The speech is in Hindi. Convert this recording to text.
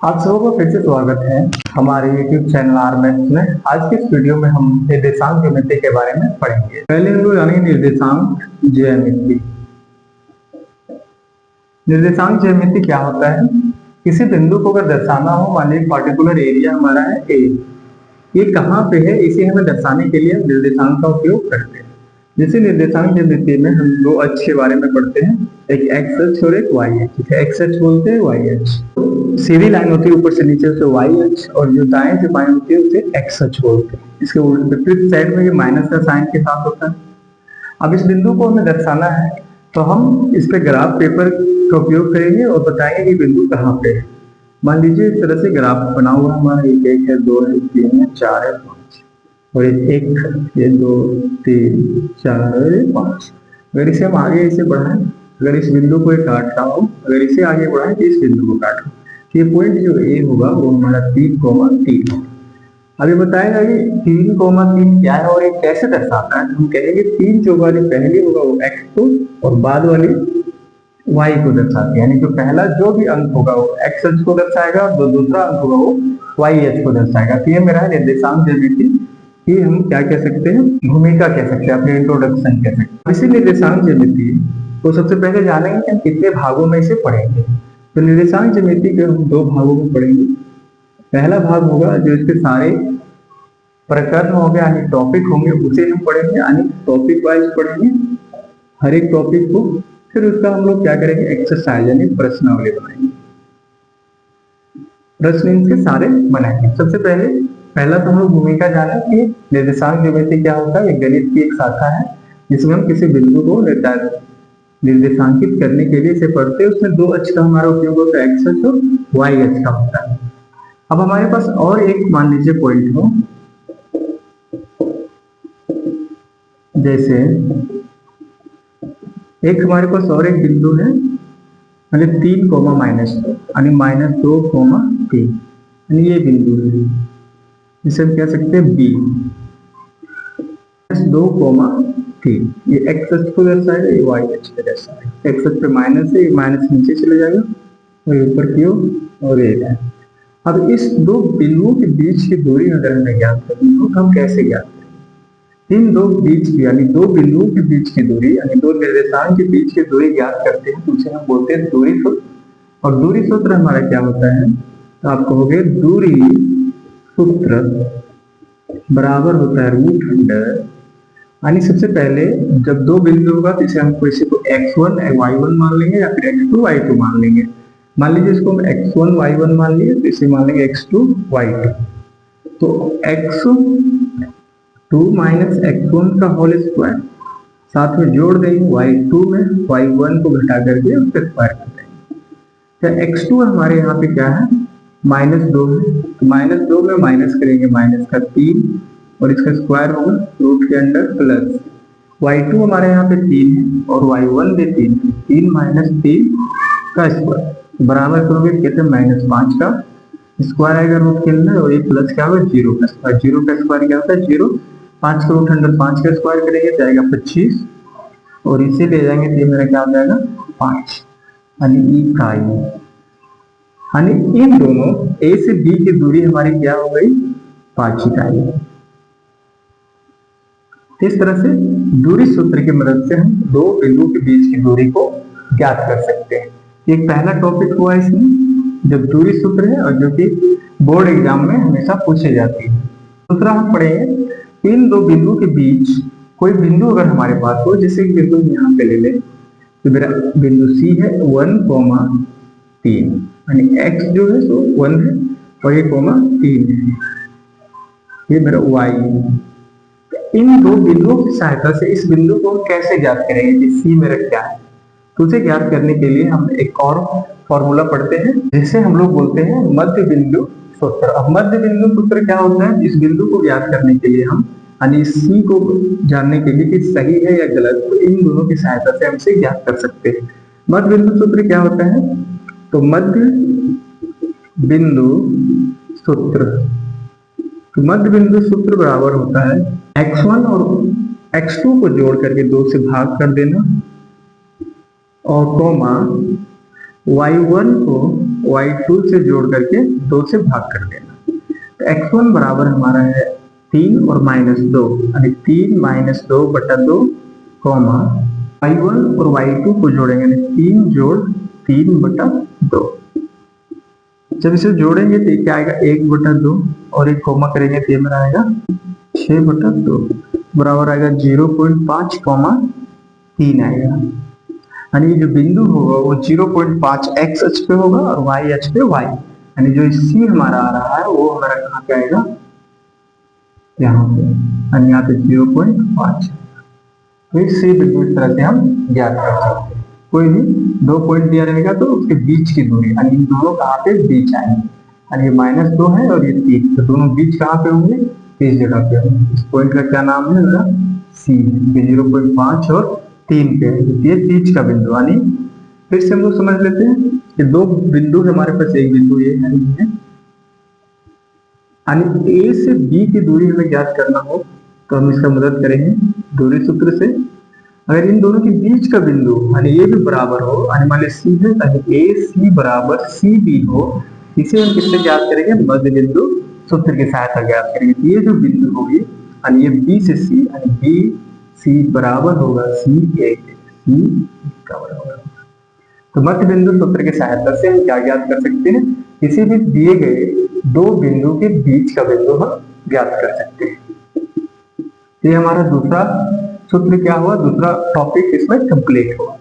आप सबको फिर से स्वागत है हमारे YouTube चैनल आरमैथ्स में। आज के इस वीडियो में हम निर्देशांक ज्यामिति के बारे में पढ़ेंगे। पहले हम लोग जानेंगे निर्देशांक ज्यामिति। निर्देशांक ज्यामिति क्या होता है? किसी बिंदु को अगर दर्शाना हो, मान लीजिए पार्टिकुलर एरिया हमारा है ए, ये कहाँ पे है, इसे हमें दर्शाने के लिए हम निर्देशांक का उपयोग करते हैं। जैसे निर्देशांक ज्यामिति में हम दो अक्ष के बारे में पढ़ते हैं, एक एक्स अक्ष और एक वाई अक्ष। एक्स अक्ष बोलते हैं, वाई अक्ष सीधी लाइन होती है ऊपर से नीचे, उसे वाई अक्ष, और जो दाएं से बाएं होती है उसे एक्स अक्ष बोलते हैं। इसके विपरीत साइड में ये माइनस का साइन के साथ होता है। अब इस बिंदु को हमें दर्शाना है तो हम इस पे ग्राफ पेपर का उपयोग करेंगे और बताएंगे कि बिंदु कहाँ पे है। मान लीजिए इस तरह से ग्राफ बना हुआ हमारा, एक है, दो है, तीन है, चार है, पांच, और एक, ये दो, तीन, चार और ये पांच। अगर इसे हम आगे इसे बढ़ाएं, अगर इस बिंदु को काट रहा हो, अगर इसे आगे बढ़ाएं तो इस बिंदु को काट, ये पॉइंट जो ए होगा वो हमारा 3,3 होगा। अभी बताएगा कि 3,3 क्या है और ये कैसे दर्शाता है। हम कहेंगे 3 जो वाली पहली होगा वो x को और बाद वाली y को दर्शाती है, यानी जो पहला जो भी अंक होगा वो x अक्ष को दर्शाएगा और जो दूसरा अंक होगा वो y अक्ष को दर्शाएगा। तो ये मेरा है निर्देशांक ज्यामिति की हम क्या कह सकते हैं, भूमिका कह सकते हैं, अपने इंट्रोडक्शन कह सकते हैं। इसी निर्देशांक ज्यामिति तो सबसे पहले जानेंगे कि हम कितने भागों में इसे पढ़ेंगे। तो निर्देशांक ज्यामिति के हम 2 भागों में पढ़ेंगे। पहला भाग होगा जो इसके सारे प्रकरण हो गए यानी टॉपिक होंगे उसे हम पढ़ेंगे, यानी टॉपिक वाइज पढ़ेंगे हर एक टॉपिक को। फिर उसका हम लोग क्या करेंगे, एक्सरसाइज यानी प्रश्नावली बनाएंगे, प्रश्न इनके सारे बनाएंगे। सबसे पहला तो हम लोग भूमिका जाना कि निर्देशांक ज्यामिति क्या होता है। गणित की एक शाखा है जिसमें हम किसी बिंदु को निर्देशांकित करने के लिए इसे पढ़ते हैं। उसमें 2 अक्ष का हमारा उपयोग होता है, एक्स अक्ष और वाई अक्ष का होता है। अब हमारे पास और एक मान लीजिए पॉइंट हो, जैसे एक हमारे पास और एक बिंदु है, यानी 3, -2 यानी -2,3 यानी ये बिंदु है, इसे हम कह सकते हैं बी। 2,3 ये एक्स अक्ष को दर्शाएगा, ये वाई अक्ष को दर्शाएगा। एक्स अक्ष पे माइनस है, ये माइनस नीचे चले जाएगा और ऊपर की ओर और ये है। अब इस 2 बिंदुओं के बीच की दूरी अगर हमें ज्ञात करनी हो तो हम कैसे ज्ञात करेंगे? इन 2 बीच की यानी 2 बिंदुओं के बीच की दूरी यानी 2 निर्देशांक के बीच की दूरी ज्ञात करते हैं तो उसे हम बोलते हैं दूरी सूत्र। और दूरी सूत्र हमारा क्या होता है, तो आप कहोगे दूरी सूत्र बराबर होता है √, यानी सबसे पहले जब 2 बिंदु होगा तो इसे हम किसी को x1 y1 मान लेंगे या फिर x2 y2 मान लेंगे। मान लीजिए इसको हम x1 y1 मान लिए तो इसे मान लेंगे x2 y2। तो x2 माइनस x1 का होल स्क्वायर, साथ में जोड़ देंगे y2 में y1 को घटा करके उसका स्क्वायर कर देंगे। तो x2 हमारे यहाँ पे क्या है, -2 है, तो -2 में माइनस करेंगे माइनस का 3 और इसका स्क्वायर होगा रूट के अंदर प्लस y2 हमारे यहाँ पे 3 है और y1 भी 3 है, 3 - 3 का स्क्वायर बराबर करोगे कहते हैं -5 का स्क्वायर आएगा रूट के अंदर, और ये प्लस क्या होगा 0 का स्क्वायर। 0 का स्क्वायर क्या होता है 0, 5 का रूट अंदर 5 का स्क्वायर करेंगे तो आएगा 25 और इसे ले जाएंगे तो ये मेरा क्या हो जाएगा 5 यानी इकाई। यानी इन दोनों ए से बी की दूरी हमारी क्या हो गई 5 इकाई। इस तरह से दूरी सूत्र की मदद से हम 2 बिंदु के बीच की दूरी को ज्ञात कर सकते हैं। एक पहला टॉपिक हुआ इसमें जब दूरी सूत्र है और जो कि बोर्ड एग्जाम में हमेशा पूछी जाती है। दूसरा हम पढ़ेंगे इन 2 बिंदु के बीच कोई बिंदु अगर हमारे पास हो, जैसे कि बिंदु यहाँ पे ले ले तो मेरा बिंदु सी है 1,3 यानी एक्स जो है सो 1 है और ये 3 है, ये मेरा वाई है। इन 2 बिंदुओं की सहायता से इस बिंदु को हम कैसे ज्ञात करेंगे कि सी मेरा क्या है, तो उसे ज्ञात करने के लिए हम एक और फॉर्मूला पढ़ते हैं जिसे हम लोग बोलते हैं मध्य बिंदु सूत्र। अब मध्य बिंदु सूत्र क्या होता है, इस बिंदु को ज्ञात करने के लिए हम यानी सी को जानने के लिए कि सही है या गलत, तो इन दोनों की सहायता से हम इसे ज्ञात कर सकते हैं। मध्य बिंदु सूत्र क्या होता है, तो मध्य बिंदु सूत्र, तो मध्य बिंदु सूत्र बराबर होता है x1 और x2 को जोड़ करके 2 से भाग कर देना और y1 को y2 से जोड़ करके 2 से भाग कर देना। तो x1 बराबर हमारा है 3 और -2, यानी 3 - 2 बटा 2, कॉमा y1 और y2 को जोड़ेंगे, यानी 3 जोड़ 3 बटा 2। जब इसे जोड़ेंगे तो क्या आएगा, 1 बटा 2 और एक कॉमा करेंगे तो ये मेरा आएगा 6 बटा 2 बराबर आएगा 0.5, 3 आएगा। यानी जो बिंदु होगा वो 0.5 x अक्ष पे होगा और y अक्ष पे y, यानी जो C हमारा आ रहा है वो हमारा कहाँ पे आएगा, यहाँ पे, यानी यहाँ पे 0.5। तो इस C बिंदु इस तरह से हम ज्ञात कर सकते हैं। कोई भी 2 पॉइंट दिया रहेगा तो उसके बीच की दूरी, यानी इन दोनों कहाँ पे बीच आएंगे, यानी ये -2 है और ये 3, तो दोनों बीच कहाँ पे होंगे, इस जगह पे होंगे। इस पॉइंट का क्या नाम है, मेरा C है, 0.5 और 3 पे है, ये बीच का बिंदु। यानी फिर से हम लोग समझ लेते हैं कि 2 बिंदु है हमारे पास, एक बिंदु ये है, यानी A से B की दूरी हमें ज्ञात करना हो तो हम इसका मदद करेंगे दूरी सूत्र से। अगर इन दोनों के बीच का बिंदु यानी ये भी बराबर हो, यानी मान लीजिए सी है, ताकि ए सी बराबर सी बी हो, इसे हम किससे ज्ञात करेंगे, मध्य बिंदु सूत्र की सहायता ज्ञात करेंगे। तो ये जो बिंदु होगी, यानी ये बी से सी, यानी बी सी बराबर होगा सी ए के, सी का बराबर होगा। तो मध्य बिंदु सूत्र की सहायता से हम क्या ज्ञात कर सकते हैं, किसी भी दिए गए 2 बिंदु के बीच का बिंदु हम ज्ञात कर सकते हैं। ये हमारा दूसरा सूत्र क्या हुआ, दूसरा टॉपिक इसमें कंप्लीट हुआ।